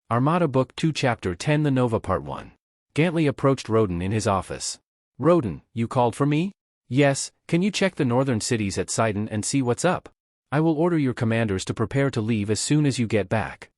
Armada Book 2 Chapter 10 The Nova Part 1. Gantley approached Roden in his office. "Roden, you called for me?" "Yes, can you check the northern cities at Sidon and see what's up? I will order your commanders to prepare to leave as soon as you get back."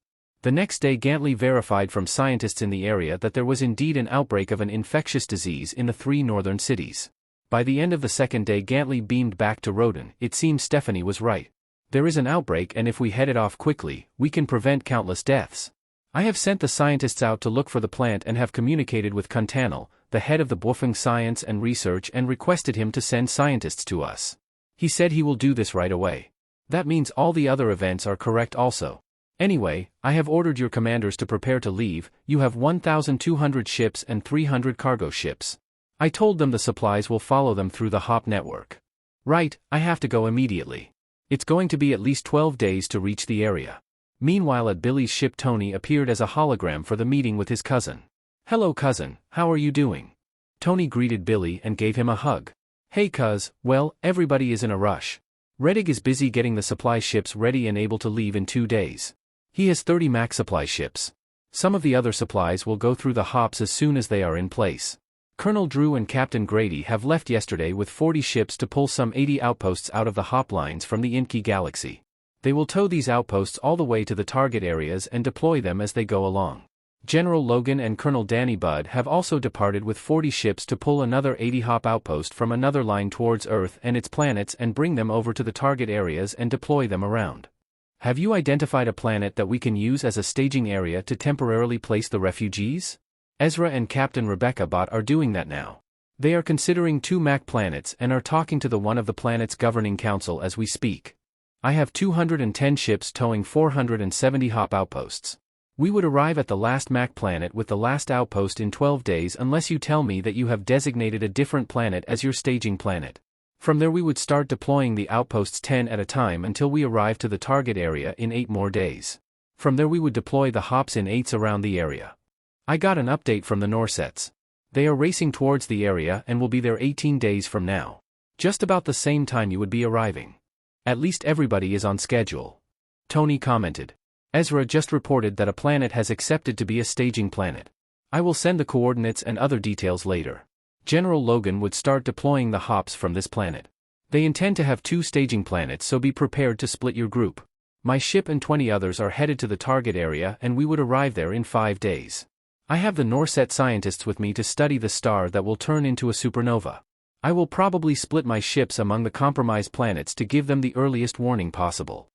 The next day Gantley verified from scientists in the area that there was indeed an outbreak of an infectious disease in the 3 northern cities. By the end of the second day Gantley beamed back to Roden. "It seems Stephanie was right. There is an outbreak, and if we head it off quickly, we can prevent countless deaths. I have sent the scientists out to look for the plant and have communicated with Contanel, the head of the Bwofeng Science and Research, and requested him to send scientists to us. He said he will do this right away. That means all the other events are correct also. Anyway, I have ordered your commanders to prepare to leave. You have 1,200 ships and 300 cargo ships. I told them the supplies will follow them through the HOP network." "Right, I have to go immediately. It's going to be at least 12 days to reach the area." Meanwhile at Billy's ship Tony appeared as a hologram for the meeting with his cousin. "Hello cousin, how are you doing?" Tony greeted Billy and gave him a hug. "Hey cuz, well, everybody is in a rush. Redig is busy getting the supply ships ready and able to leave in 2 days. He has 30 Mac supply ships. Some of the other supplies will go through the hops as soon as they are in place. Colonel Drew and Captain Grady have left yesterday with 40 ships to pull some 80 outposts out of the hop lines from the Inky Galaxy. They will tow these outposts all the way to the target areas and deploy them as they go along. General Logan and Colonel Danny Budd have also departed with 40 ships to pull another 80 hop outpost from another line towards Earth and its planets and bring them over to the target areas and deploy them around. Have you identified a planet that we can use as a staging area to temporarily place the refugees? Ezra and Captain Rebecca Bott are doing that now. They are considering 2 Mac planets and are talking to the one of the planet's governing council as we speak. I have 210 ships towing 470 hop outposts. We would arrive at the last Mac planet with the last outpost in 12 days unless you tell me that you have designated a different planet as your staging planet. From there we would start deploying the outposts 10 at a time until we arrive to the target area in 8 more days. From there we would deploy the hops in 8s around the area. I got an update from the Norsets. They are racing towards the area and will be there 18 days from now. Just about the same time you would be arriving. At least everybody is on schedule." Tony commented. "Ezra just reported that a planet has accepted to be a staging planet. I will send the coordinates and other details later. General Logan would start deploying the hops from this planet. They intend to have 2 staging planets, so be prepared to split your group. My ship and 20 others are headed to the target area and we would arrive there in 5 days. I have the Norset scientists with me to study the star that will turn into a supernova. I will probably split my ships among the compromised planets to give them the earliest warning possible."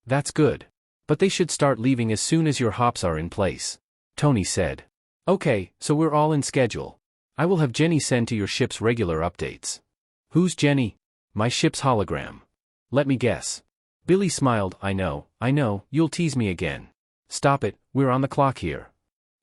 "That's good. But they should start leaving as soon as your hops are in place," Tony said. "Okay, so we're all in schedule. I will have Jenny send to your ships regular updates." "Who's Jenny?" "My ship's hologram." "Let me guess." Billy smiled. I know, you'll tease me again. Stop it, we're on the clock here."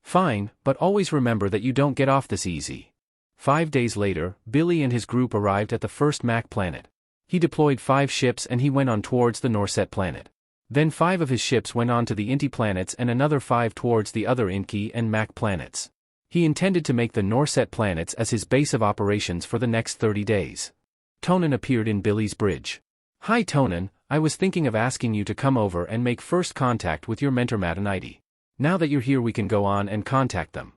"Fine, but always remember that you don't get off this easy." 5 days later, Billy and his group arrived at the first Mac planet. He deployed 5 ships and he went on towards the Norset planet. Then 5 of his ships went on to the Inti planets and another 5 towards the other Inky and Mac planets. He intended to make the Norset planets as his base of operations for the next 30 days. Tonen appeared in Billy's bridge. "Hi Tonen, I was thinking of asking you to come over and make first contact with your mentor Madanite. Now that you're here we can go on and contact them."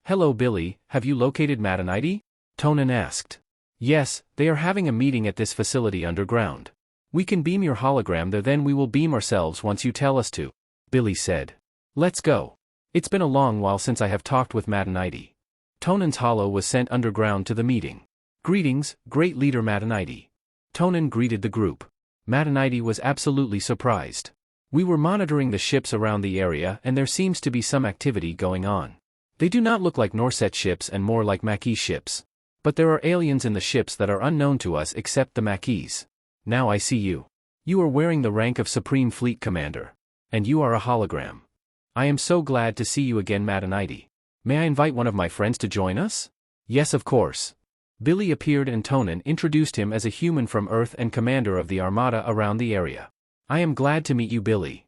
"Hello Billy, have you located Madanite?" Tonen asked. "Yes, they are having a meeting at this facility underground. We can beam your hologram there, then we will beam ourselves once you tell us to," Billy said. "Let's go. It's been a long while since I have talked with Madanite." Tonen's holo was sent underground to the meeting. "Greetings, great leader Madanite." Tonen greeted the group. Madanite was absolutely surprised. "We were monitoring the ships around the area and there seems to be some activity going on. They do not look like Norset ships and more like Maquis ships. But there are aliens in the ships that are unknown to us except the Maquis. Now I see you. You are wearing the rank of Supreme Fleet Commander. And you are a hologram. I am so glad to see you again Madanite. May I invite one of my friends to join us?" "Yes of course." Billy appeared and Tonen introduced him as a human from Earth and commander of the Armada around the area. "I am glad to meet you Billy.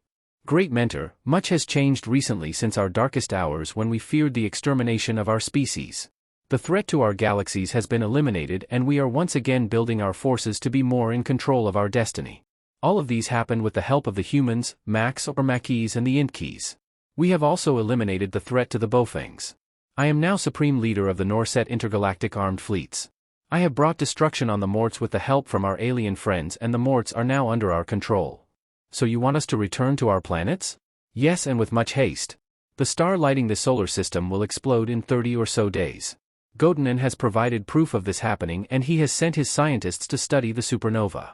Great mentor, much has changed recently since our darkest hours when we feared the extermination of our species. The threat to our galaxies has been eliminated and we are once again building our forces to be more in control of our destiny. All of these happened with the help of the humans, Macs or Maquis and the Intkis. We have also eliminated the threat to the Bofangs. I am now supreme leader of the Norset intergalactic armed fleets. I have brought destruction on the Morts with the help from our alien friends, and the Morts are now under our control. So you want us to return to our planets? Yes, and with much haste. The star lighting the solar system will explode in 30 or so days. Gotanen has provided proof of this happening, and he has sent his scientists to study the supernova.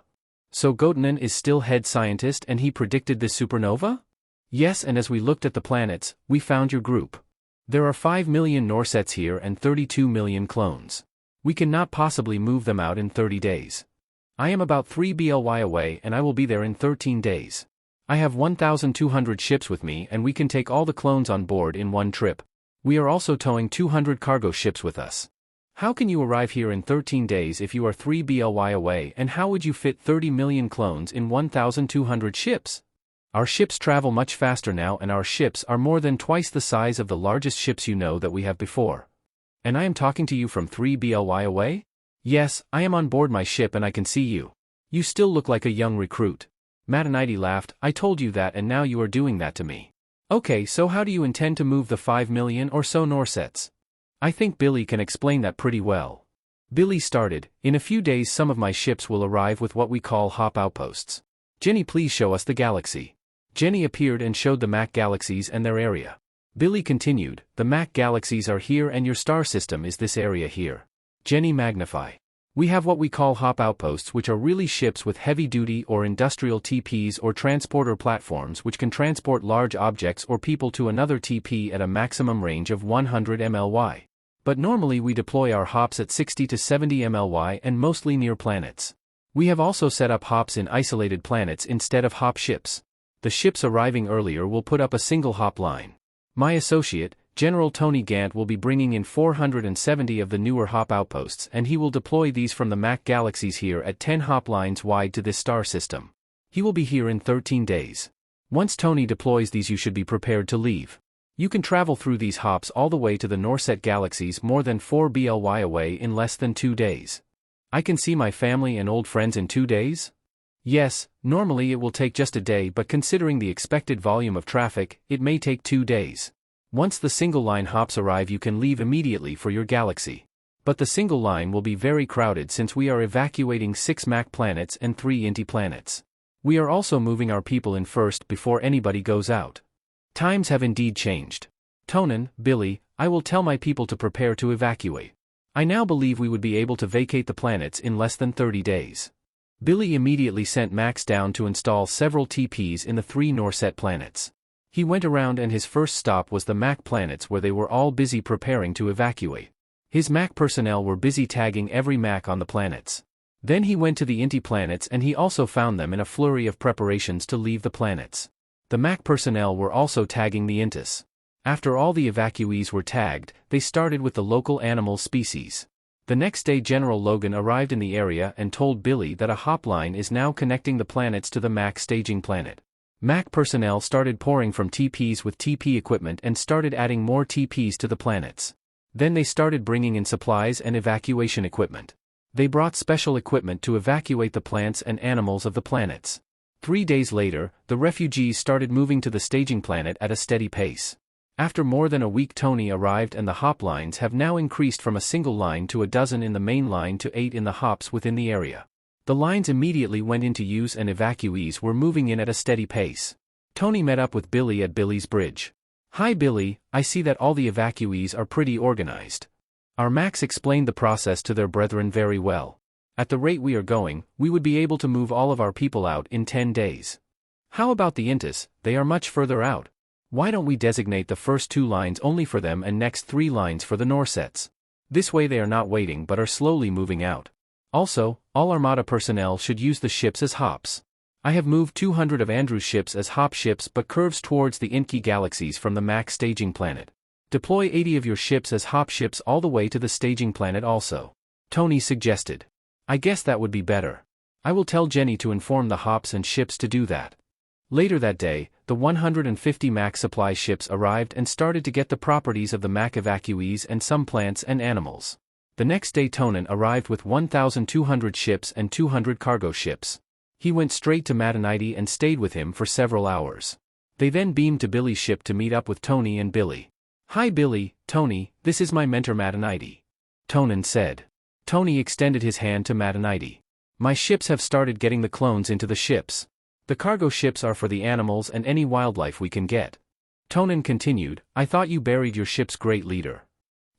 So Gotanen is still head scientist and he predicted this supernova? Yes, and as we looked at the planets, we found your group. There are 5 million Norsets here and 32 million clones. We cannot possibly move them out in 30 days. I am about 3 BLY away and I will be there in 13 days. I have 1,200 ships with me and we can take all the clones on board in one trip. We are also towing 200 cargo ships with us. How can you arrive here in 13 days if you are 3 BLY away, and how would you fit 30 million clones in 1,200 ships? Our ships travel much faster now, and our ships are more than twice the size of the largest ships you know that we have before. And I am talking to you from 3 BLY away? Yes, I am on board my ship and I can see you. You still look like a young recruit. Matanite laughed. I told you that and now you are doing that to me. Okay, so how do you intend to move the 5 million or so Norsets? I think Billy can explain that pretty well. Billy started. In a few days some of my ships will arrive with what we call hop outposts. Jenny, please show us the galaxy. Jenny appeared and showed the Mac galaxies and their area. Billy continued, the Mac galaxies are here and your star system is this area here. Jenny, magnify. We have what we call hop outposts, which are really ships with heavy-duty or industrial TPs or transporter platforms which can transport large objects or people to another TP at a maximum range of 100 MLY. But normally we deploy our hops at 60 to 70 MLY and mostly near planets. We have also set up hops in isolated planets instead of hop ships. The ships arriving earlier will put up a single hop line. My associate, General Tony Gant, will be bringing in 470 of the newer hop outposts, and he will deploy these from the Mac galaxies here at 10 hop lines wide to this star system. He will be here in 13 days. Once Tony deploys these, you should be prepared to leave. You can travel through these hops all the way to the Norset galaxies more than 4 BLY away in less than 2 days. I can see my family and old friends in 2 days? Yes, normally it will take just a day, but considering the expected volume of traffic, it may take 2 days. Once the single-line hops arrive, you can leave immediately for your galaxy. But the single line will be very crowded since we are evacuating 6 Mac planets and 3 Inti planets. We are also moving our people in first before anybody goes out. Times have indeed changed. Tonin, Billy, I will tell my people to prepare to evacuate. I now believe we would be able to vacate the planets in less than 30 days. Billy immediately sent Max down to install several TPs in the 3 Norset planets. He went around and his first stop was the Mac planets, where they were all busy preparing to evacuate. His Mac personnel were busy tagging every Mac on the planets. Then he went to the Inti planets and he also found them in a flurry of preparations to leave the planets. The Mac personnel were also tagging the Intis. After all the evacuees were tagged, they started with the local animal species. The next day General Logan arrived in the area and told Billy that a hop line is now connecting the planets to the Mac staging planet. Mac personnel started pouring from TPs with TP equipment and started adding more TPs to the planets. Then they started bringing in supplies and evacuation equipment. They brought special equipment to evacuate the plants and animals of the planets. 3 days later, the refugees started moving to the staging planet at a steady pace. After more than a week Tony arrived and the hop lines have now increased from a single line to a dozen in the main line to 8 in the hops within the area. The lines immediately went into use and evacuees were moving in at a steady pace. Tony met up with Billy at Billy's bridge. Hi Billy, I see that all the evacuees are pretty organized. Our Max explained the process to their brethren very well. At the rate we are going, we would be able to move all of our people out in 10 days. How about the Intis? They are much further out. Why don't we designate the first 2 lines only for them and next 3 lines for the Norsets? This way they are not waiting but are slowly moving out. Also, all Armada personnel should use the ships as hops. I have moved 200 of Andrew's ships as hop ships but curves towards the Inki galaxies from the Mac staging planet. Deploy 80 of your ships as hop ships all the way to the staging planet also. Tony suggested. I guess that would be better. I will tell Jenny to inform the hops and ships to do that. Later that day, the 150 Mac supply ships arrived and started to get the properties of the Mac evacuees and some plants and animals. The next day Tonin arrived with 1,200 ships and 200 cargo ships. He went straight to Matanite and stayed with him for several hours. They then beamed to Billy's ship to meet up with Tony and Billy. "Hi Billy, Tony, this is my mentor Matanite," Tonin said. Tony extended his hand to Matanite. "My ships have started getting the clones into the ships. The cargo ships are for the animals and any wildlife we can get." Tonin continued, "I thought you buried your ship's great leader."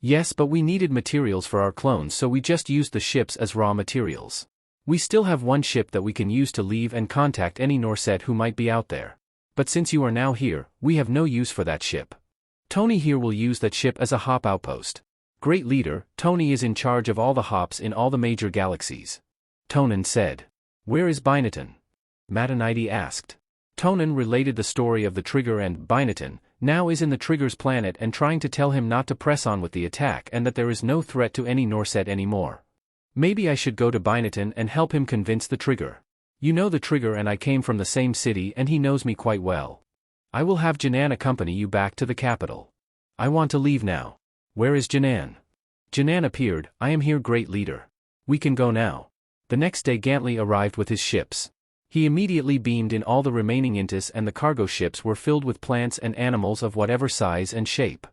"Yes, but we needed materials for our clones, so we just used the ships as raw materials. We still have one ship that we can use to leave and contact any Norset who might be out there. But since you are now here, we have no use for that ship. Tony here will use that ship as a hop outpost. Great leader, Tony is in charge of all the hops in all the major galaxies." Tonin said. "Where is Binaton?" Matanite asked. Tonin related the story of the Trigger, and Binaton now is in the Trigger's planet and trying to tell him not to press on with the attack and that there is no threat to any Norset anymore. "Maybe I should go to Binaton and help him convince the Trigger. You know the Trigger and I came from the same city and he knows me quite well. I will have Janan accompany you back to the capital. I want to leave now." "Where is Janan?" Janan appeared. "I am here, great leader. We can go now." The next day Gantley arrived with his ships. He immediately beamed in all the remaining Intis and the cargo ships were filled with plants and animals of whatever size and shape.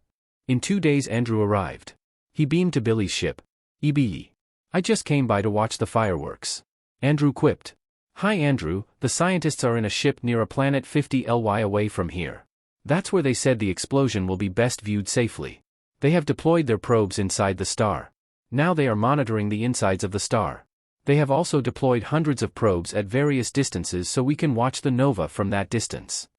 In 2 days Andrew arrived. He beamed to Billy's ship. "EBE. I just came by to watch the fireworks." Andrew quipped. "Hi Andrew, the scientists are in a ship near a planet 50 LY away from here. That's where they said the explosion will be best viewed safely. They have deployed their probes inside the star. Now they are monitoring the insides of the star. They have also deployed hundreds of probes at various distances so we can watch the nova from that distance."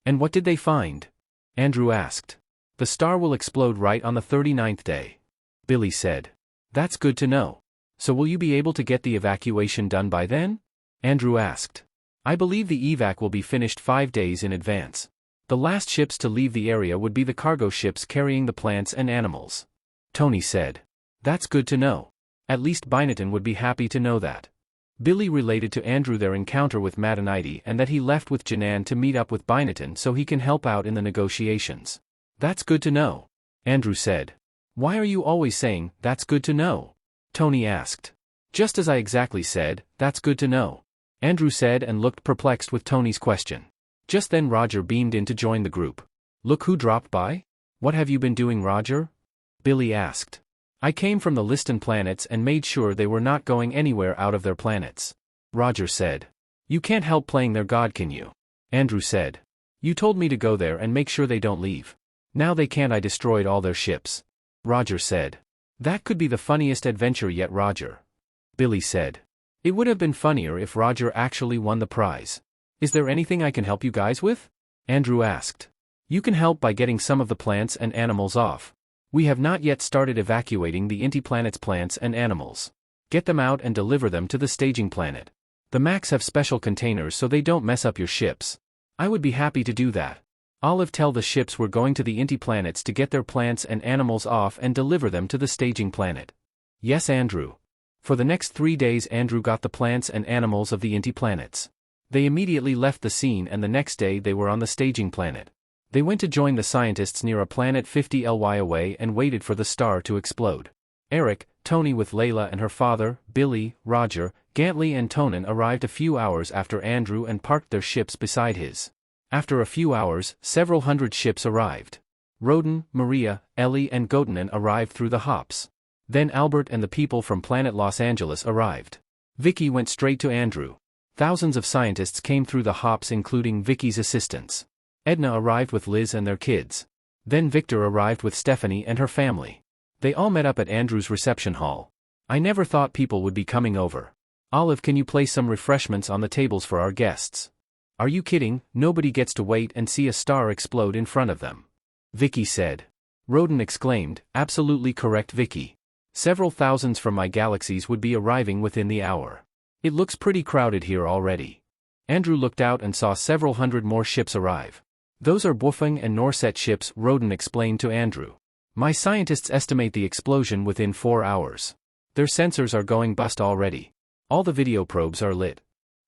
"And what did they find?" Andrew asked. "The star will explode right on the 39th day." Billy said. "That's good to know. So will you be able to get the evacuation done by then?" Andrew asked. "I believe the evac will be finished 5 days in advance. The last ships to leave the area would be the cargo ships carrying the plants and animals." Tony said. "That's good to know. At least Binaton would be happy to know that." Billy related to Andrew their encounter with Matanite and that he left with Janan to meet up with Binaton so he can help out in the negotiations. "That's good to know," Andrew said. "Why are you always saying, 'that's good to know'?" Tony asked. "Just as I exactly said, that's good to know," Andrew said and looked perplexed with Tony's question. Just then Roger beamed in to join the group. "Look who dropped by? What have you been doing, Roger?" Billy asked. "I came from the Liston planets and made sure they were not going anywhere out of their planets," Roger said. "You can't help playing their god, can you?" Andrew said. "You told me to go there and make sure they don't leave. Now they can't. I destroyed all their ships," Roger said. "That could be the funniest adventure yet, Roger," Billy said. "It would have been funnier if Roger actually won the prize. Is there anything I can help you guys with?" Andrew asked. "You can help by getting some of the plants and animals off. We have not yet started evacuating the Inti planet's plants and animals. Get them out and deliver them to the staging planet. The Max have special containers so they don't mess up your ships. I would be happy to do that. Olive, tell the ships we're going to the Inti planets to get their plants and animals off and deliver them to the staging planet." "Yes, Andrew." For the next 3 days Andrew got the plants and animals of the Inti planets. They immediately left the scene and the next day they were on the staging planet. They went to join the scientists near a planet 50 LY away and waited for the star to explode. Eric, Tony with Layla and her father, Billy, Roger, Gantley and Tonin arrived a few hours after Andrew and parked their ships beside his. After a few hours, several hundred ships arrived. Roden, Maria, Ellie and Gotanen arrived through the hops. Then Albert and the people from planet Los Angeles arrived. Vicky went straight to Andrew. Thousands of scientists came through the hops including Vicky's assistants. Edna arrived with Liz and their kids. Then Victor arrived with Stephanie and her family. They all met up at Andrew's reception hall. "I never thought people would be coming over. Olive, can you place some refreshments on the tables for our guests?" "Are you kidding? Nobody gets to wait and see a star explode in front of them," Vicky said. Roden exclaimed, "Absolutely correct, Vicky. Several thousands from my galaxies would be arriving within the hour. It looks pretty crowded here already." Andrew looked out and saw several hundred more ships arrive. "Those are Bwufeng and Norset ships," Roden explained to Andrew. "My scientists estimate the explosion within 4 hours. Their sensors are going bust already. All the video probes are lit,"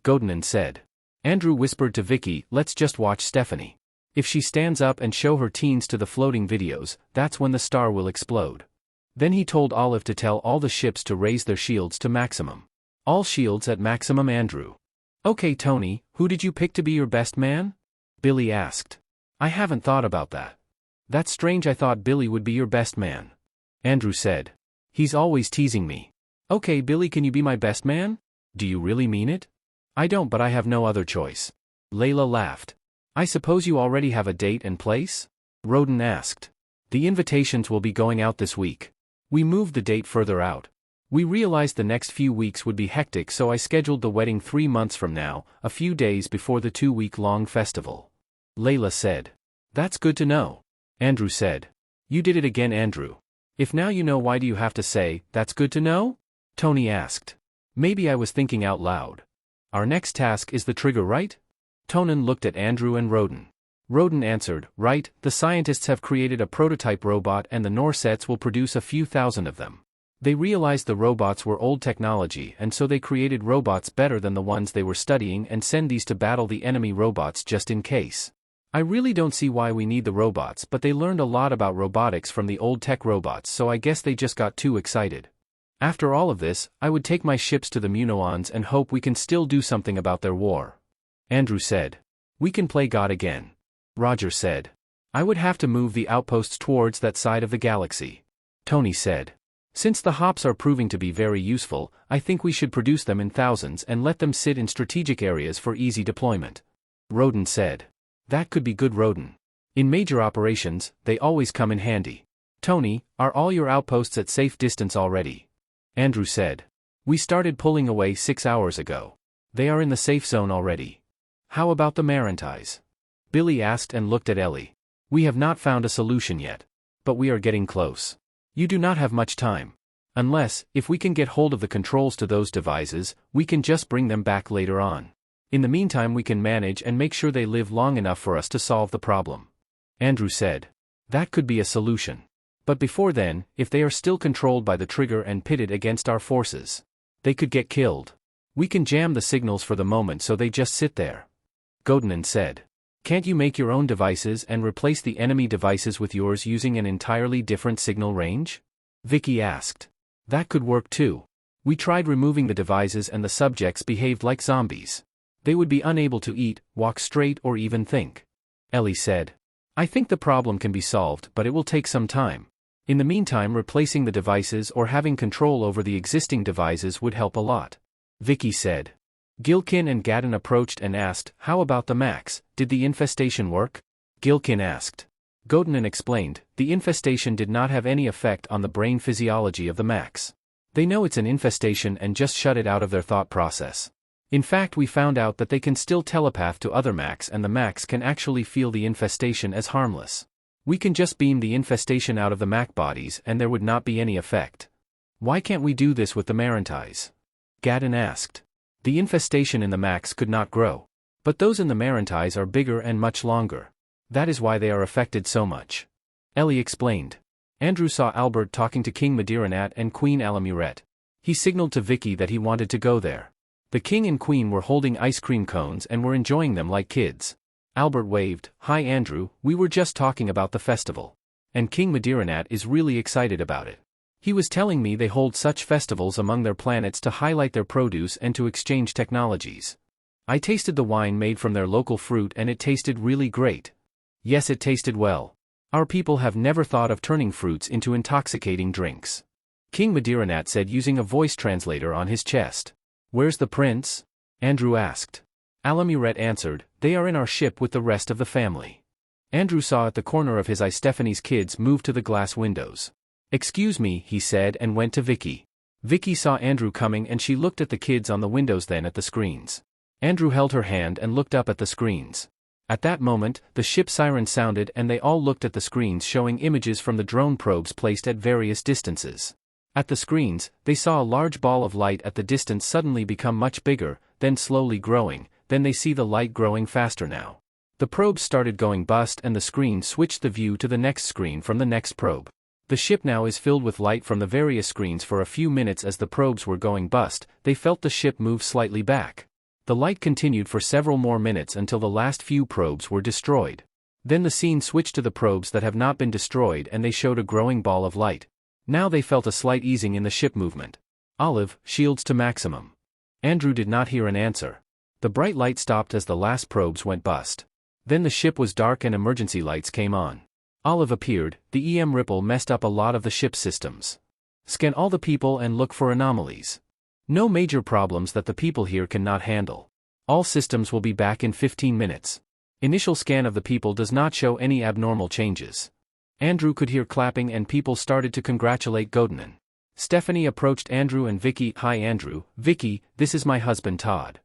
Gotanen said. Andrew whispered to Vicky, "Let's just watch Stephanie. If she stands up and show her teens to the floating videos, that's when the star will explode." Then he told Olive to tell all the ships to raise their shields to maximum. "All shields at maximum, Andrew." "Okay, Tony, who did you pick to be your best man?" Billy asked. I haven't thought about that. That's strange, I thought Billy would be your best man. Andrew said. He's always teasing me. Okay, Billy, can you be my best man? Do you really mean it? I don't, but I have no other choice. Layla laughed. I suppose you already have a date and place? Roden asked. The invitations will be going out this week. We moved the date further out. We realized the next few weeks would be hectic, so I scheduled the wedding 3 months from now, a few days before the 2-week-long festival. Layla said. That's good to know. Andrew said. You did it again, Andrew. If now you know, why do you have to say, that's good to know? Tony asked. Maybe I was thinking out loud. Our next task is the trigger, right? Tonin looked at Andrew and Roden. Roden answered, right, the scientists have created a prototype robot and the Norsets will produce a few thousand of them. They realized the robots were old technology, and so they created robots better than the ones they were studying and send these to battle the enemy robots just in case. I really don't see why we need the robots, but they learned a lot about robotics from the old tech robots, so I guess they just got too excited. After all of this, I would take my ships to the Muno-ons and hope we can still do something about their war. Andrew said. We can play God again. Roger said. I would have to move the outposts towards that side of the galaxy. Tony said. Since the hops are proving to be very useful, I think we should produce them in thousands and let them sit in strategic areas for easy deployment. Roden said. That could be good, Roden. In major operations, they always come in handy. Tony, are all your outposts at safe distance already? Andrew said. We started pulling away 6 hours ago. They are in the safe zone already. How about the Marantais? Billy asked and looked at Ellie. We have not found a solution yet. But we are getting close. You do not have much time. Unless, if we can get hold of the controls to those devices, we can just bring them back later on. In the meantime, we can manage and make sure they live long enough for us to solve the problem. Andrew said. That could be a solution. But before then, if they are still controlled by the trigger and pitted against our forces, they could get killed. We can jam the signals for the moment so they just sit there. Godenon said. Can't you make your own devices and replace the enemy devices with yours using an entirely different signal range? Vicky asked. That could work too. We tried removing the devices and the subjects behaved like zombies. They would be unable to eat, walk straight, or even think. Ellie said. I think the problem can be solved, but it will take some time. In the meantime, replacing the devices or having control over the existing devices would help a lot. Vicky said. Gilkin and Gadden approached and asked, how about the Max, did the infestation work? Gilkin asked. Godenon explained, the infestation did not have any effect on the brain physiology of the Max. They know it's an infestation and just shut it out of their thought process. In fact, we found out that they can still telepath to other Max and the Max can actually feel the infestation as harmless. We can just beam the infestation out of the Mac bodies and there would not be any effect. Why can't we do this with the Marantais? Gadden asked. The infestation in the Max could not grow. But those in the Marantais are bigger and much longer. That is why they are affected so much. Ellie explained. Andrew saw Albert talking to King Madiranat and Queen Alamuret. He signaled to Vicky that he wanted to go there. The king and queen were holding ice cream cones and were enjoying them like kids. Albert waved, Hi Andrew, we were just talking about the festival. And King Madiranat is really excited about it. He was telling me they hold such festivals among their planets to highlight their produce and to exchange technologies. I tasted the wine made from their local fruit and it tasted really great. Yes, it tasted well. Our people have never thought of turning fruits into intoxicating drinks. King Madiranat said using a voice translator on his chest. Where's the prince? Andrew asked. Alamuret answered, they are in our ship with the rest of the family. Andrew saw at the corner of his eye Stephanie's kids move to the glass windows. Excuse me, he said and went to Vicky. Vicky saw Andrew coming and she looked at the kids on the windows, then at the screens. Andrew held her hand and looked up at the screens. At that moment, the ship siren sounded and they all looked at the screens showing images from the drone probes placed at various distances. At the screens, they saw a large ball of light at the distance suddenly become much bigger, then slowly growing, then they see the light growing faster now. The probes started going bust and the screen switched the view to the next screen from the next probe. The ship now is filled with light from the various screens for a few minutes. As the probes were going bust, they felt the ship move slightly back. The light continued for several more minutes until the last few probes were destroyed. Then the scene switched to the probes that have not been destroyed and they showed a growing ball of light. Now they felt a slight easing in the ship movement. Olive, shields to maximum. Andrew did not hear an answer. The bright light stopped as the last probes went bust. Then the ship was dark and emergency lights came on. Olive appeared. The EM ripple messed up a lot of the ship's systems. Scan all the people and look for anomalies. No major problems that the people here cannot handle. All systems will be back in 15 minutes. Initial scan of the people does not show any abnormal changes. Andrew could hear clapping and people started to congratulate Godinin. Stephanie approached Andrew and Vicky. Hi Andrew, Vicky, this is my husband Todd.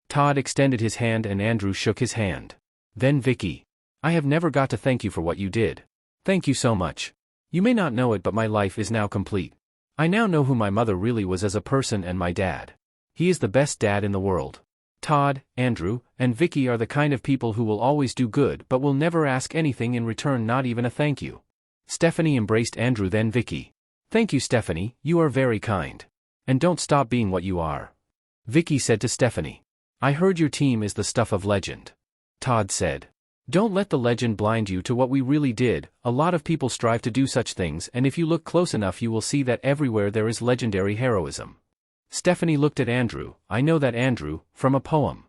Todd extended his hand and Andrew shook his hand. Then Vicky. I have never got to thank you for what you did. Thank you so much. You may not know it but my life is now complete. I now know who my mother really was as a person and my dad. He is the best dad in the world. Todd, Andrew, and Vicky are the kind of people who will always do good but will never ask anything in return, not even a thank you. Stephanie embraced Andrew then Vicky. Thank you Stephanie, you are very kind. And don't stop being what you are. Vicky said to Stephanie. I heard your team is the stuff of legend. Todd said. Don't let the legend blind you to what we really did. A lot of people strive to do such things and if you look close enough you will see that everywhere there is legendary heroism. Stephanie looked at Andrew. I know that Andrew, from a poem.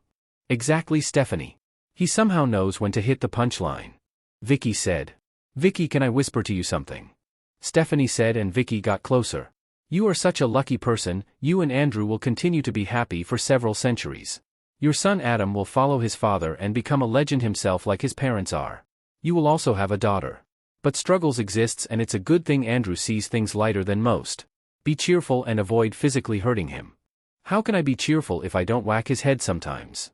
Exactly Stephanie. He somehow knows when to hit the punchline. Vicky said. Vicky, can I whisper to you something? Stephanie said and Vicky got closer. You are such a lucky person, you and Andrew will continue to be happy for several centuries. Your son Adam will follow his father and become a legend himself like his parents are. You will also have a daughter. But struggles exists and it's a good thing Andrew sees things lighter than most. Be cheerful and avoid physically hurting him. How can I be cheerful if I don't whack his head sometimes?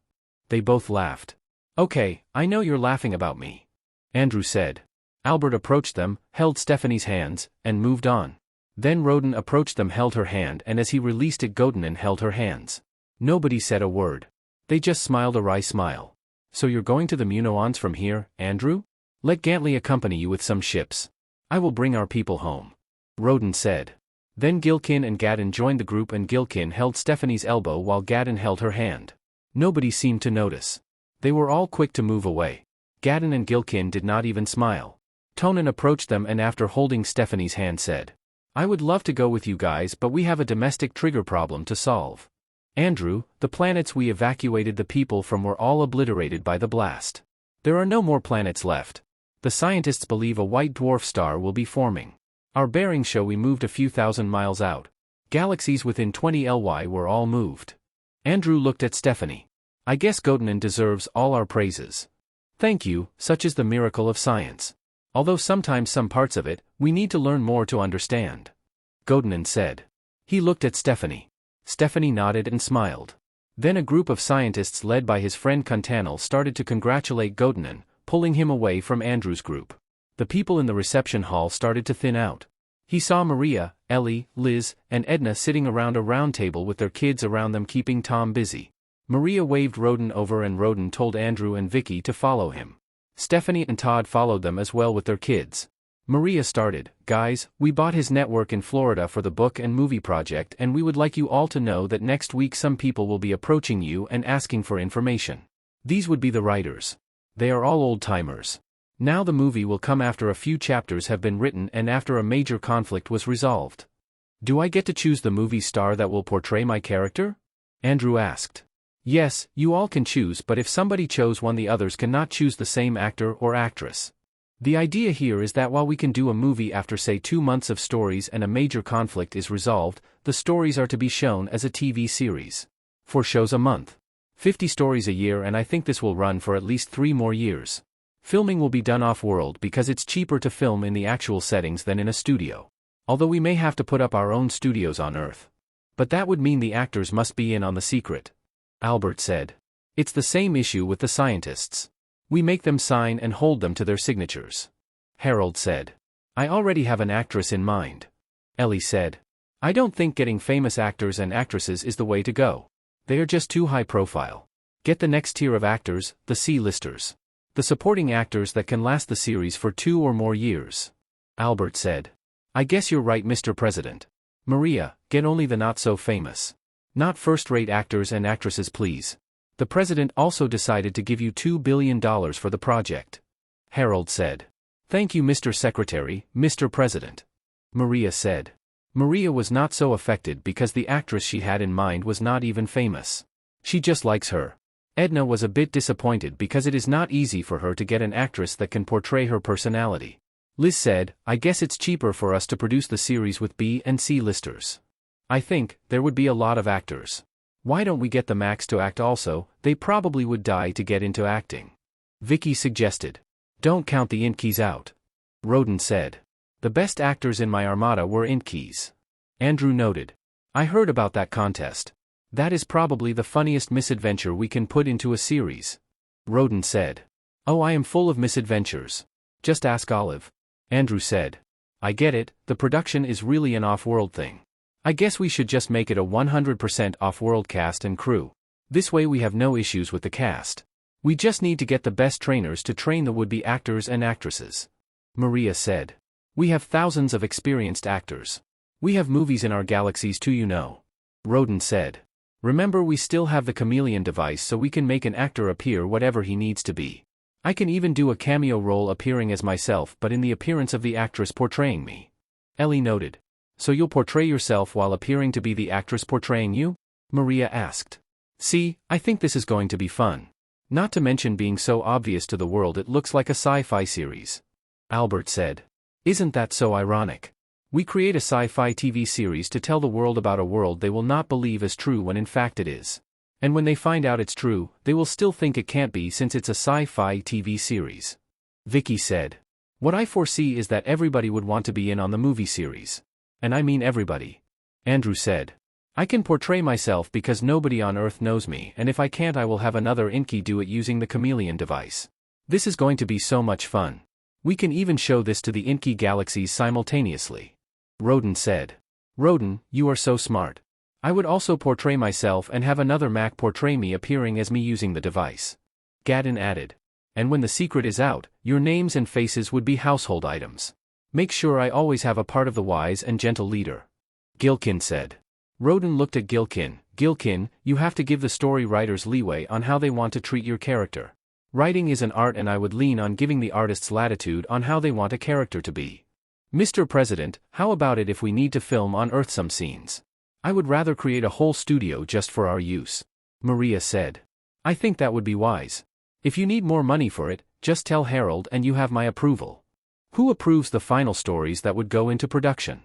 They both laughed. Okay, I know you're laughing about me. Andrew said. Albert approached them, held Stephanie's hands, and moved on. Then Roden approached them, held her hand, and as he released it Godinin held her hands. Nobody said a word. They just smiled a wry smile. So you're going to the Muno-ons from here, Andrew? Let Gantley accompany you with some ships. I will bring our people home. Roden said. Then Gilkin and Gadden joined the group and Gilkin held Stephanie's elbow while Gadden held her hand. Nobody seemed to notice. They were all quick to move away. Gadden and Gilkin did not even smile. Tonin approached them and after holding Stephanie's hand said. I would love to go with you guys but we have a domestic trigger problem to solve. Andrew, the planets we evacuated the people from were all obliterated by the blast. There are no more planets left. The scientists believe a white dwarf star will be forming. Our bearings show we moved a few thousand miles out. Galaxies within 20 LY were all moved. Andrew looked at Stephanie. I guess Godinin deserves all our praises. Thank you, such is the miracle of science. Although sometimes some parts of it, we need to learn more to understand. Godinin said. He looked at Stephanie. Stephanie nodded and smiled. Then a group of scientists led by his friend Contanel started to congratulate Godinin, pulling him away from Andrew's group. The people in the reception hall started to thin out. He saw Maria, Ellie, Liz, and Edna sitting around a round table with their kids around them keeping Tom busy. Maria waved Roden over and Roden told Andrew and Vicky to follow him. Stephanie and Todd followed them as well with their kids. Maria started, guys, we bought his network in Florida for the book and movie project and we would like you all to know that next week some people will be approaching you and asking for information. These would be the writers. They are all old-timers. Now the movie will come after a few chapters have been written and after a major conflict was resolved. Do I get to choose the movie star that will portray my character? Andrew asked. Yes, you all can choose but if somebody chose one the others cannot choose the same actor or actress. The idea here is that while we can do a movie after say 2 months of stories and a major conflict is resolved, the stories are to be shown as a TV series. 4 shows a month. 50 stories a year and I think this will run for at least 3 more years. Filming will be done off-world because it's cheaper to film in the actual settings than in a studio. Although we may have to put up our own studios on Earth. But that would mean the actors must be in on the secret. Albert said. It's the same issue with the scientists. We make them sign and hold them to their signatures. Harold said. I already have an actress in mind. Ellie said. I don't think getting famous actors and actresses is the way to go. They are just too high profile. Get the next tier of actors, the C-listers. The supporting actors that can last the series for 2 or more years. Albert said. I guess you're right, Mr. President. Maria, get only the not-so-famous. Not first-rate actors and actresses, please. The president also decided to give you $2 billion for the project. Harold said. Thank you, Mr. Secretary, Mr. President. Maria said. Maria was not so affected because the actress she had in mind was not even famous. She just likes her. Edna was a bit disappointed because it is not easy for her to get an actress that can portray her personality. Liz said, I guess it's cheaper for us to produce the series with B and C listers. I think there would be a lot of actors. Why don't we get the Macs to act also? They probably would die to get into acting. Vicky suggested. Don't count the Inkies out. Roden said. The best actors in my Armada were Inkies. Andrew noted. I heard about that contest. That is probably the funniest misadventure we can put into a series. Roden said. Oh, I am full of misadventures. Just ask Olive. Andrew said. I get it, the production is really an off-world thing. I guess we should just make it a 100% off-world cast and crew. This way we have no issues with the cast. We just need to get the best trainers to train the would-be actors and actresses. Maria said. We have thousands of experienced actors. We have movies in our galaxies too, you know. Roden said. Remember, we still have the chameleon device, so we can make an actor appear whatever he needs to be. I can even do a cameo role appearing as myself but in the appearance of the actress portraying me. Ellie noted. So you'll portray yourself while appearing to be the actress portraying you? Maria asked. See, I think this is going to be fun. Not to mention being so obvious to the world it looks like a sci-fi series. Albert said. Isn't that so ironic? We create a sci-fi TV series to tell the world about a world they will not believe as true when in fact it is. And when they find out it's true, they will still think it can't be since it's a sci-fi TV series. Vicky said. What I foresee is that everybody would want to be in on the movie series. And I mean everybody. Andrew said. I can portray myself because nobody on Earth knows me, and if I can't I will have another Inky do it using the chameleon device. This is going to be so much fun. We can even show this to the Inky galaxies simultaneously. Roden said. Roden, you are so smart. I would also portray myself and have another Mac portray me appearing as me using the device. Gadden added. And when the secret is out, your names and faces would be household items. Make sure I always have a part of the wise and gentle leader. Gilkin said. Roden looked at Gilkin. Gilkin, you have to give the story writers leeway on how they want to treat your character. Writing is an art and I would lean on giving the artists latitude on how they want a character to be. Mr. President, how about it if we need to film on Earth some scenes? I would rather create a whole studio just for our use. Maria said. I think that would be wise. If you need more money for it, just tell Harold and you have my approval. Who approves the final stories that would go into production?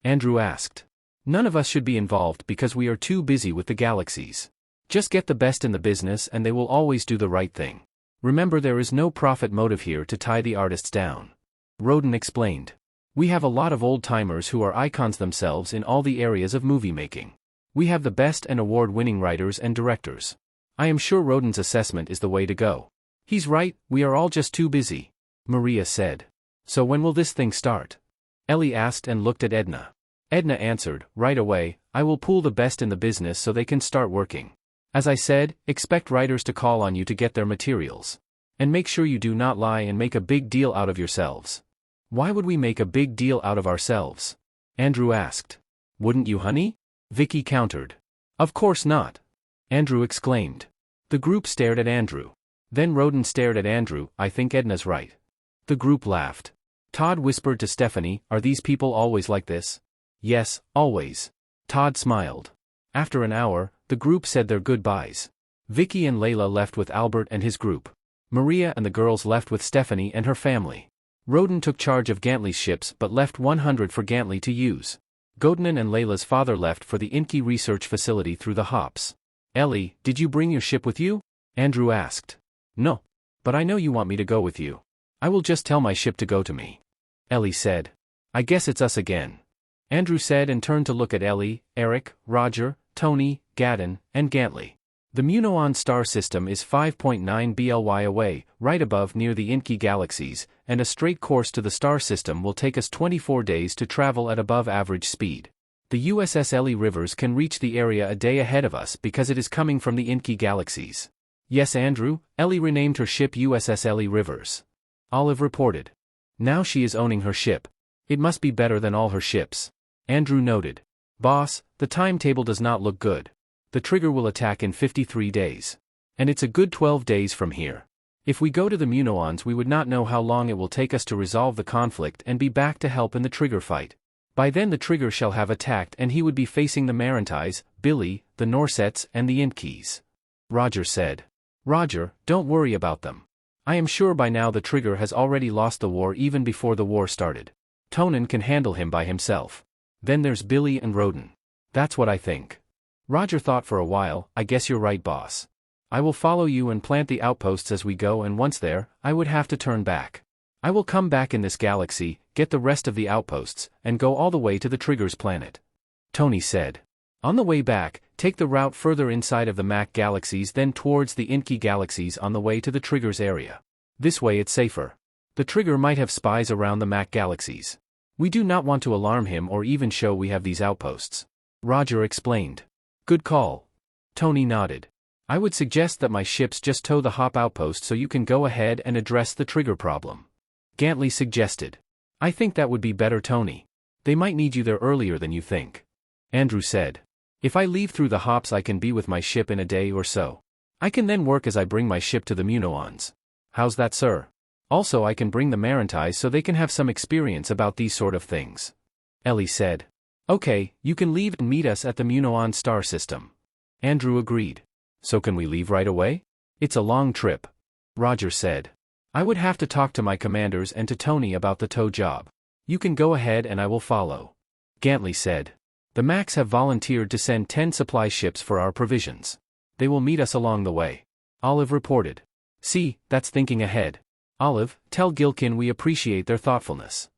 Andrew asked. None of us should be involved because we are too busy with the galaxies. Just get the best in the business and they will always do the right thing. Remember, there is no profit motive here to tie the artists down. Roden explained. We have a lot of old-timers who are icons themselves in all the areas of movie making. We have the best and award-winning writers and directors. I am sure Roden's assessment is the way to go. He's right, we are all just too busy. Maria said. So when will this thing start? Ellie asked and looked at Edna. Edna answered, right away, I will pool the best in the business so they can start working. As I said, expect writers to call on you to get their materials. And make sure you do not lie and make a big deal out of yourselves. Why would we make a big deal out of ourselves? Andrew asked. Wouldn't you, honey? Vicky countered. Of course not. Andrew exclaimed. The group stared at Andrew. Then Roden stared at Andrew. I think Edna's right. The group laughed. Todd whispered to Stephanie, are these people always like this? Yes, always. Todd smiled. After an hour, the group said their goodbyes. Vicky and Layla left with Albert and his group. Maria and the girls left with Stephanie and her family. Roden took charge of Gantley's ships but left 100 for Gantley to use. Godnan and Layla's father left for the Inky research facility through the hops. Ellie, did you bring your ship with you? Andrew asked. No. But I know you want me to go with you. I will just tell my ship to go to me. Ellie said. I guess it's us again. Andrew said and turned to look at Ellie, Eric, Roger, Tony, Gadden, and Gantley. The Muno-on star system is 5.9 BLY away, right above near the Inky galaxies, and a straight course to the star system will take us 24 days to travel at above average speed. The USS Ellie Rivers can reach the area a day ahead of us because it is coming from the Inky galaxies. Yes, Andrew, Ellie renamed her ship USS Ellie Rivers. Olive reported. Now she is owning her ship. It must be better than all her ships. Andrew noted. Boss, the timetable does not look good. The trigger will attack in 53 days. And it's a good 12 days from here. If we go to the Muno-ons we would not know how long it will take us to resolve the conflict and be back to help in the trigger fight. By then the trigger shall have attacked and he would be facing the Marantais, Billy, the Norsets and the Inkies. Roger said. Roger, don't worry about them. I am sure by now the Trigger has already lost the war even before the war started. Tonin can handle him by himself. Then there's Billy and Roden. That's what I think. Roger thought for a while. I guess you're right, boss. I will follow you and plant the outposts as we go, and once there, I would have to turn back. I will come back in this galaxy, get the rest of the outposts, and go all the way to the Trigger's planet. Tony said. On the way back, take the route further inside of the Mac galaxies, then towards the Inky galaxies on the way to the Trigger's area. This way it's safer. The Trigger might have spies around the Mac galaxies. We do not want to alarm him or even show we have these outposts. Roger explained. Good call. Tony nodded. I would suggest that my ships just tow the hop outpost so you can go ahead and address the Trigger problem. Gantley suggested. I think that would be better, Tony. They might need you there earlier than you think. Andrew said. If I leave through the hops, I can be with my ship in a day or so. I can then work as I bring my ship to the Muno-ons. How's that, sir? Also, I can bring the Marantais so they can have some experience about these sort of things. Ellie said. Okay, you can leave and meet us at the Muno-on star system. Andrew agreed. So can we leave right away? It's a long trip. Roger said. I would have to talk to my commanders and to Tony about the tow job. You can go ahead and I will follow. Gantley said. The Macs have volunteered to send 10 supply ships for our provisions. They will meet us along the way. Olive reported. See, that's thinking ahead. Olive, tell Gilkin we appreciate their thoughtfulness.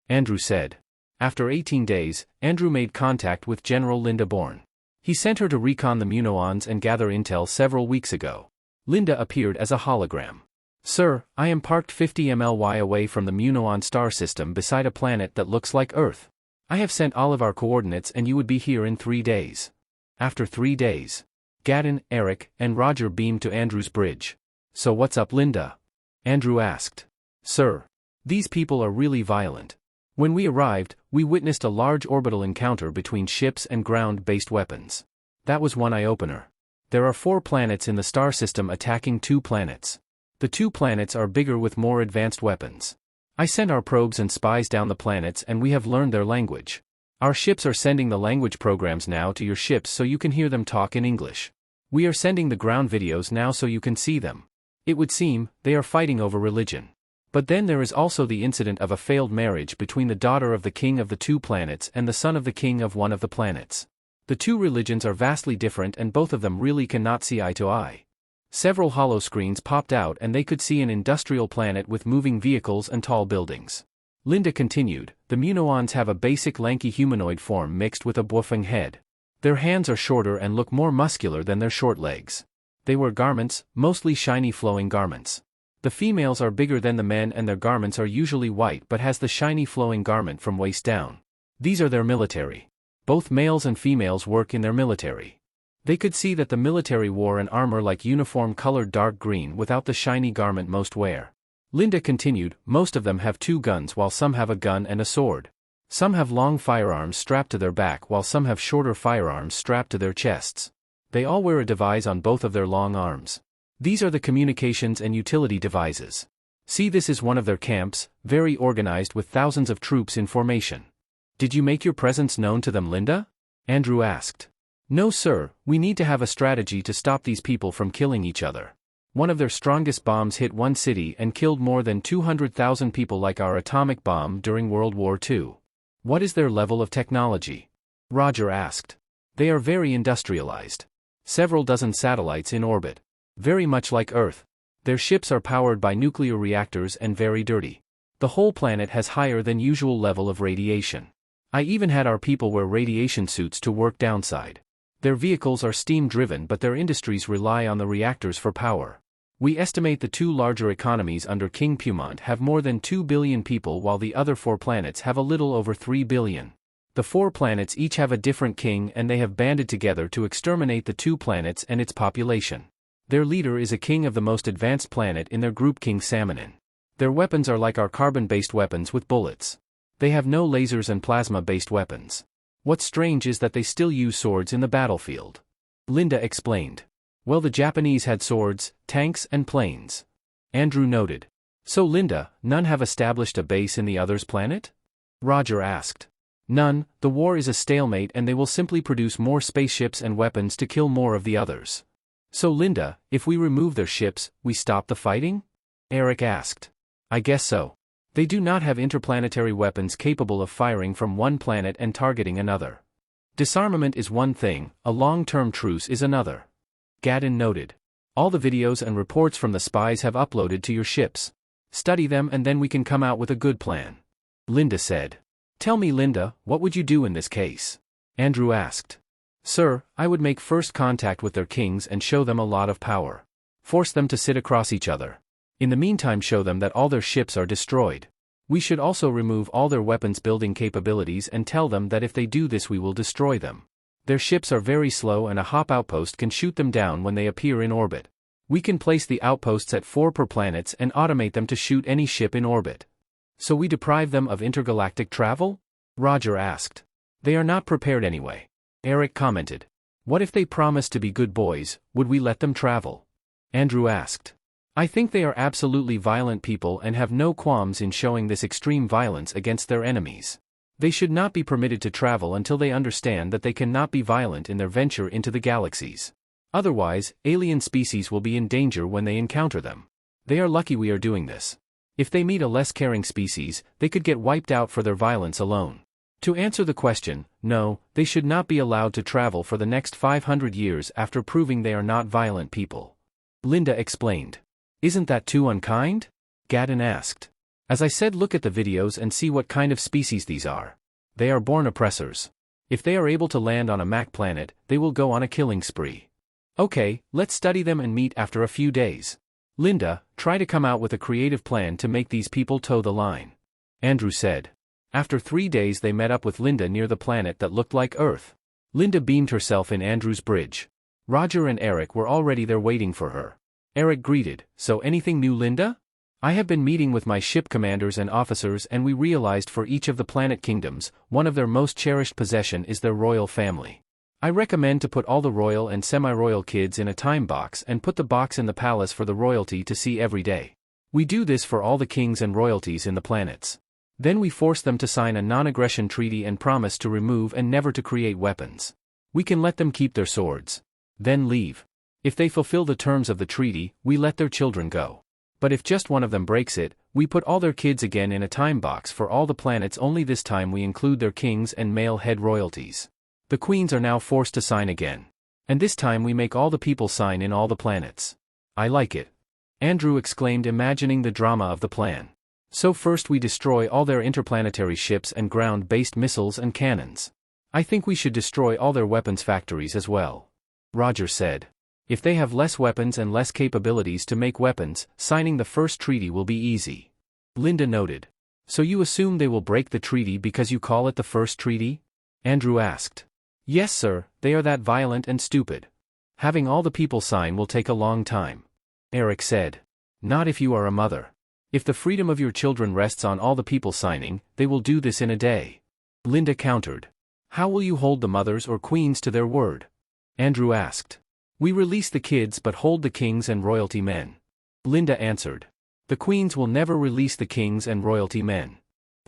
Andrew said. After 18 days, Andrew made contact with General Linda Bourne. He sent her to recon the Muno-ons and gather intel several weeks ago. Linda appeared as a hologram. Sir, I am parked 50 MLY away from the Muno-on star system beside a planet that looks like Earth. I have sent Olive our coordinates and you would be here in 3 days. After 3 days. Gadden, Eric, and Roger beamed to Andrew's bridge. So what's up, Linda? Andrew asked. Sir. These people are really violent. When we arrived, we witnessed a large orbital encounter between ships and ground-based weapons. That was one eye-opener. There are 4 planets in the star system attacking 2 planets. The 2 planets are bigger with more advanced weapons. I sent our probes and spies down the planets and we have learned their language. Our ships are sending the language programs now to your ships so you can hear them talk in English. We are sending the ground videos now so you can see them. It would seem, they are fighting over religion. But then there is also the incident of a failed marriage between the daughter of the king of the 2 planets and the son of the king of one of the planets. The 2 religions are vastly different and both of them really cannot see eye to eye. Several hollow screens popped out and they could see an industrial planet with moving vehicles and tall buildings. Linda continued, the Muno-ons have a basic lanky humanoid form mixed with a boufing head. Their hands are shorter and look more muscular than their short legs. They wear garments, mostly shiny flowing garments. The females are bigger than the men and their garments are usually white but has the shiny flowing garment from waist down. These are their military. Both males and females work in their military. They could see that the military wore an armor like uniform colored dark green without the shiny garment most wear. Linda continued, most of them have 2 guns while some have a gun and a sword. Some have long firearms strapped to their back while some have shorter firearms strapped to their chests. They all wear a device on both of their long arms. These are the communications and utility devices. See, this is one of their camps, very organized with thousands of troops in formation. Did you make your presence known to them, Linda? Andrew asked. No, sir, we need to have a strategy to stop these people from killing each other. One of their strongest bombs hit one city and killed more than 200,000 people like our atomic bomb during World War II. What is their level of technology? Roger asked. They are very industrialized. Several dozen satellites in orbit. Very much like Earth. Their ships are powered by nuclear reactors and very dirty. The whole planet has higher than usual level of radiation. I even had our people wear radiation suits to work downside. Their vehicles are steam-driven but their industries rely on the reactors for power. We estimate the 2 larger economies under King Pumont have more than 2 billion people while the other 4 planets have a little over 3 billion. The 4 planets each have a different king and they have banded together to exterminate the 2 planets and its population. Their leader is a king of the most advanced planet in their group, King Salmonin. Their weapons are like our carbon-based weapons with bullets. They have no lasers and plasma-based weapons. What's strange is that they still use swords in the battlefield. Linda explained. Well, the Japanese had swords, tanks and planes. Andrew noted. So Linda, none have established a base in the other's planet? Roger asked. None, the war is a stalemate and they will simply produce more spaceships and weapons to kill more of the others. So Linda, if we remove their ships, we stop the fighting? Eric asked. I guess so. They do not have interplanetary weapons capable of firing from one planet and targeting another. Disarmament is one thing, a long-term truce is another. Gadden noted. All the videos and reports from the spies have uploaded to your ships. Study them and then we can come out with a good plan. Linda said. Tell me, Linda, what would you do in this case? Andrew asked. Sir, I would make first contact with their kings and show them a lot of power. Force them to sit across each other. In the meantime, show them that all their ships are destroyed. We should also remove all their weapons building capabilities and tell them that if they do this we will destroy them. Their ships are very slow and a hop outpost can shoot them down when they appear in orbit. We can place the outposts at 4 per planets and automate them to shoot any ship in orbit. So we deprive them of intergalactic travel? Roger asked. They are not prepared anyway. Eric commented. What if they promise to be good boys, would we let them travel? Andrew asked. I think they are absolutely violent people and have no qualms in showing this extreme violence against their enemies. They should not be permitted to travel until they understand that they cannot be violent in their venture into the galaxies. Otherwise, alien species will be in danger when they encounter them. They are lucky we are doing this. If they meet a less caring species, they could get wiped out for their violence alone. To answer the question, no, they should not be allowed to travel for the next 500 years after proving they are not violent people. Linda explained. Isn't that too unkind? Gadden asked. As I said, look at the videos and see what kind of species these are. They are born oppressors. If they are able to land on a Mac planet, they will go on a killing spree. Okay, let's study them and meet after a few days. Linda, try to come out with a creative plan to make these people toe the line. Andrew said. After 3 days they met up with Linda near the planet that looked like Earth. Linda beamed herself in Andrew's bridge. Roger and Eric were already there waiting for her. Eric greeted, so anything new, Linda? I have been meeting with my ship commanders and officers and we realized for each of the planet kingdoms, one of their most cherished possession is their royal family. I recommend to put all the royal and semi-royal kids in a time box and put the box in the palace for the royalty to see every day. We do this for all the kings and royalties in the planets. Then we force them to sign a non-aggression treaty and promise to remove and never to create weapons. We can let them keep their swords. Then leave. If they fulfill the terms of the treaty, we let their children go. But if just one of them breaks it, we put all their kids again in a time box for all the planets, only this time we include their kings and male head royalties. The queens are now forced to sign again. And this time we make all the people sign in all the planets. I like it. Andrew exclaimed, imagining the drama of the plan. So first we destroy all their interplanetary ships and ground-based missiles and cannons. I think we should destroy all their weapons factories as well. Roger said. If they have less weapons and less capabilities to make weapons, signing the first treaty will be easy. Linda noted. So you assume they will break the treaty because you call it the first treaty? Andrew asked. Yes, sir, they are that violent and stupid. Having all the people sign will take a long time. Eric said. Not if you are a mother. If the freedom of your children rests on all the people signing, they will do this in a day. Linda countered. How will you hold the mothers or queens to their word? Andrew asked. We release the kids but hold the kings and royalty men. Linda answered. The queens will never release the kings and royalty men.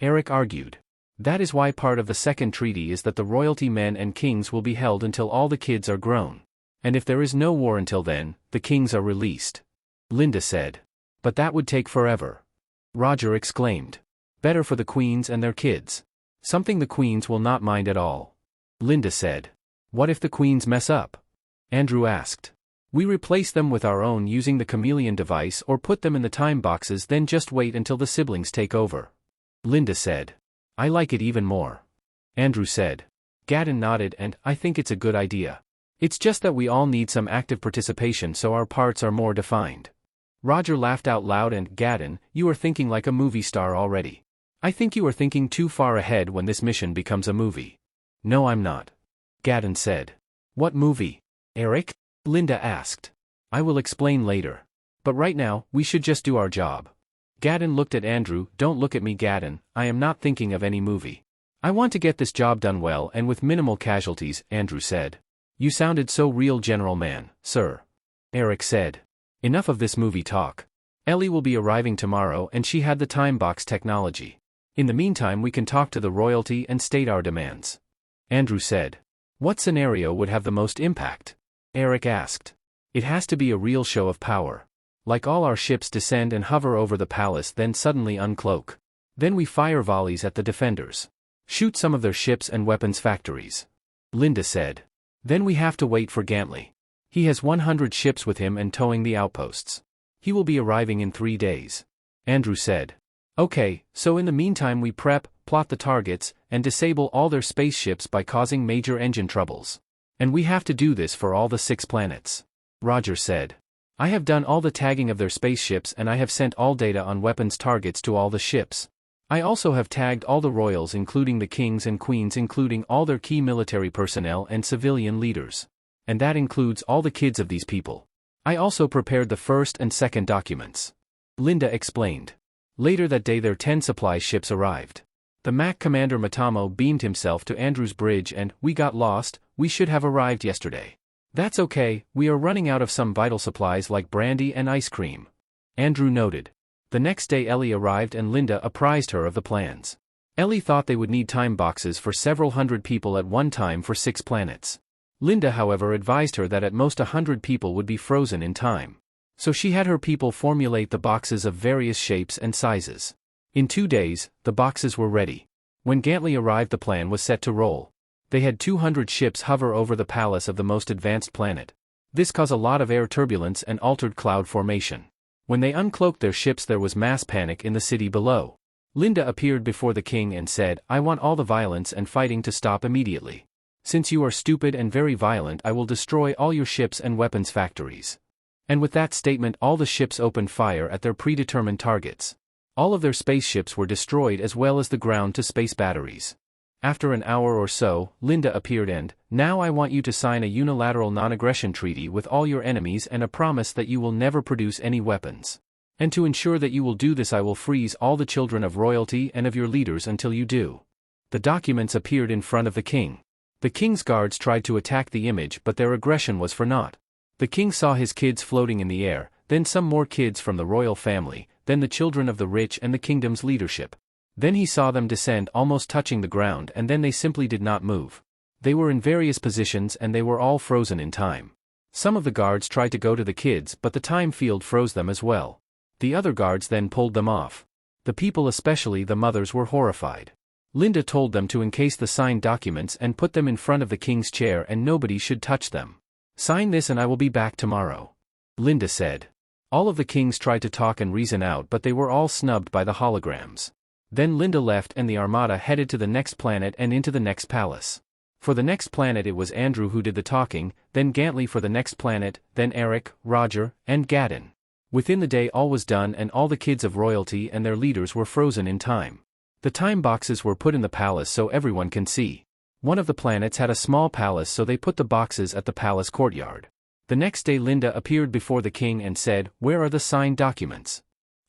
Eric argued. That is why part of the second treaty is that the royalty men and kings will be held until all the kids are grown. And if there is no war until then, the kings are released. Linda said. But that would take forever. Roger exclaimed. Better for the queens and their kids. Something the queens will not mind at all. Linda said. What if the queens mess up? Andrew asked. We replace them with our own using the chameleon device or put them in the time boxes, then just wait until the siblings take over. Linda said. I like it even more. Andrew said. Gadden nodded, and I think it's a good idea. It's just that we all need some active participation so our parts are more defined. Roger laughed out loud and, Gadden, you are thinking like a movie star already. I think you are thinking too far ahead when this mission becomes a movie. No, I'm not. Gadden said. What movie? Eric? Linda asked. I will explain later. But right now, we should just do our job. Gadden looked at Andrew. Don't look at me, Gadden, I am not thinking of any movie. I want to get this job done well and with minimal casualties, Andrew said. You sounded so real, General Man, sir. Eric said. Enough of this movie talk. Ellie will be arriving tomorrow and she had the time box technology. In the meantime we can talk to the royalty and state our demands. Andrew said. What scenario would have the most impact? Eric asked. It has to be a real show of power. Like all our ships descend and hover over the palace, then suddenly uncloak. Then we fire volleys at the defenders. Shoot some of their ships and weapons factories. Linda said. Then we have to wait for Gantley. He has 100 ships with him and towing the outposts. He will be arriving in 3 days. Andrew said. Okay, so in the meantime we prep, plot the targets, and disable all their spaceships by causing major engine troubles. And we have to do this for all the 6 planets. Roger said. I have done all the tagging of their spaceships and I have sent all data on weapons targets to all the ships. I also have tagged all the royals including the kings and queens including all their key military personnel and civilian leaders. And that includes all the kids of these people. I also prepared the first and second documents. Linda explained. Later that day their 10 supply ships arrived. The MAC commander Matamo beamed himself to Andrew's bridge and, we got lost, we should have arrived yesterday. That's okay, we are running out of some vital supplies like brandy and ice cream. Andrew noted. The next day Ellie arrived and Linda apprised her of the plans. Ellie thought they would need time boxes for several hundred people at one time for 6 planets. Linda however advised her that at most 100 people would be frozen in time. So she had her people formulate the boxes of various shapes and sizes. In 2 days, the boxes were ready. When Gantley arrived the plan was set to roll. They had 200 ships hover over the palace of the most advanced planet. This caused a lot of air turbulence and altered cloud formation. When they uncloaked their ships there was mass panic in the city below. Linda appeared before the king and said, I want all the violence and fighting to stop immediately. Since you are stupid and very violent I will destroy all your ships and weapons factories. And with that statement all the ships opened fire at their predetermined targets. All of their spaceships were destroyed as well as the ground-to-space batteries. After an hour or so, Linda appeared and, now I want you to sign a unilateral non-aggression treaty with all your enemies and a promise that you will never produce any weapons. And to ensure that you will do this I will freeze all the children of royalty and of your leaders until you do. The documents appeared in front of the king. The king's guards tried to attack the image but their aggression was for naught. The king saw his kids floating in the air, then some more kids from the royal family, then the children of the rich and the kingdom's leadership. Then he saw them descend almost touching the ground and then they simply did not move. They were in various positions and they were all frozen in time. Some of the guards tried to go to the kids but the time field froze them as well. The other guards then pulled them off. The people especially the mothers were horrified. Linda told them to encase the signed documents and put them in front of the king's chair and nobody should touch them. Sign this and I will be back tomorrow. Linda said. All of the kings tried to talk and reason out but they were all snubbed by the holograms. Then Linda left and the Armada headed to the next planet and into the next palace. For the next planet it was Andrew who did the talking, then Gantley for the next planet, then Eric, Roger, and Gaddon. Within the day all was done and all the kids of royalty and their leaders were frozen in time. The time boxes were put in the palace so everyone can see. One of the planets had a small palace so they put the boxes at the palace courtyard. The next day Linda appeared before the king and said, where are the signed documents?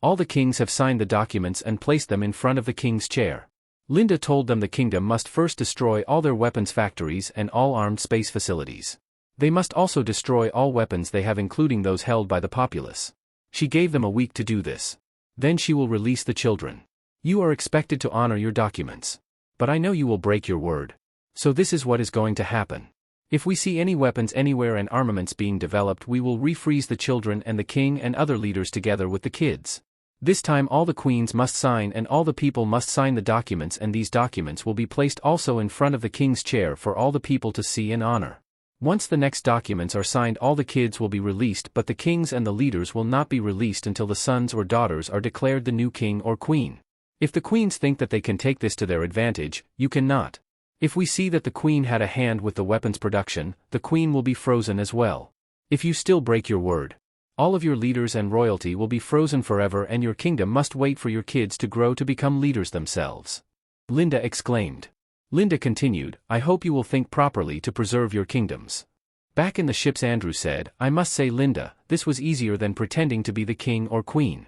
All the kings have signed the documents and placed them in front of the king's chair. Linda told them the kingdom must first destroy all their weapons factories and all armed space facilities. They must also destroy all weapons they have including those held by the populace. She gave them a week to do this. Then she will release the children. You are expected to honor your documents. But I know you will break your word. So this is what is going to happen. If we see any weapons anywhere and armaments being developed we will refreeze the children and the king and other leaders together with the kids. This time all the queens must sign and all the people must sign the documents and these documents will be placed also in front of the king's chair for all the people to see and honor. Once the next documents are signed all the kids will be released but the kings and the leaders will not be released until the sons or daughters are declared the new king or queen. If the queens think that they can take this to their advantage, you cannot. If we see that the queen had a hand with the weapons production, the queen will be frozen as well. If you still break your word, all of your leaders and royalty will be frozen forever and your kingdom must wait for your kids to grow to become leaders themselves. Linda exclaimed. Linda continued, I hope you will think properly to preserve your kingdoms. Back in the ships Andrew said, I must say Linda, this was easier than pretending to be the king or queen.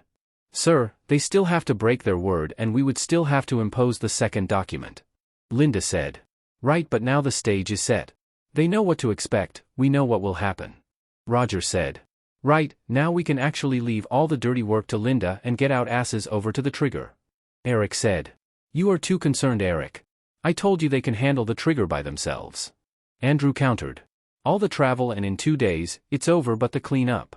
Sir, they still have to break their word and we would still have to impose the second document. Linda said. Right, but now the stage is set. They know what to expect, we know what will happen. Roger said. Right, now we can actually leave all the dirty work to Linda and get our asses over to the trigger. Eric said. You are too concerned, Eric. I told you they can handle the trigger by themselves. Andrew countered. All the travel and in 2 days, it's over but the clean up.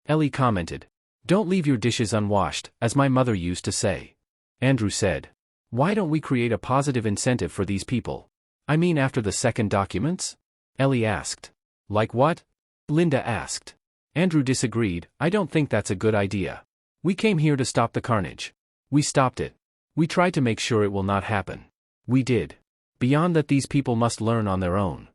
Ellie commented. Don't leave your dishes unwashed, as my mother used to say. Andrew said. Why don't we create a positive incentive for these people? I mean after the second documents? Ellie asked. Like what? Linda asked. Andrew disagreed. I don't think that's a good idea. We came here to stop the carnage. We stopped it. We tried to make sure it will not happen. We did. Beyond that, these people must learn on their own.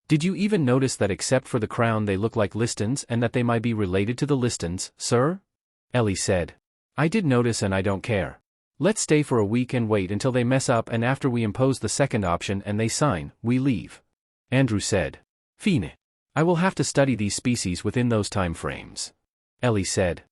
Did you even notice that except for the crown they look like Listons and that they might be related to the Listons, sir? Ellie said. I did notice and I don't care. Let's stay for a week and wait until they mess up, and after we impose the second option and they sign, we leave. Andrew said. Fine. I will have to study these species within those time frames. Ellie said.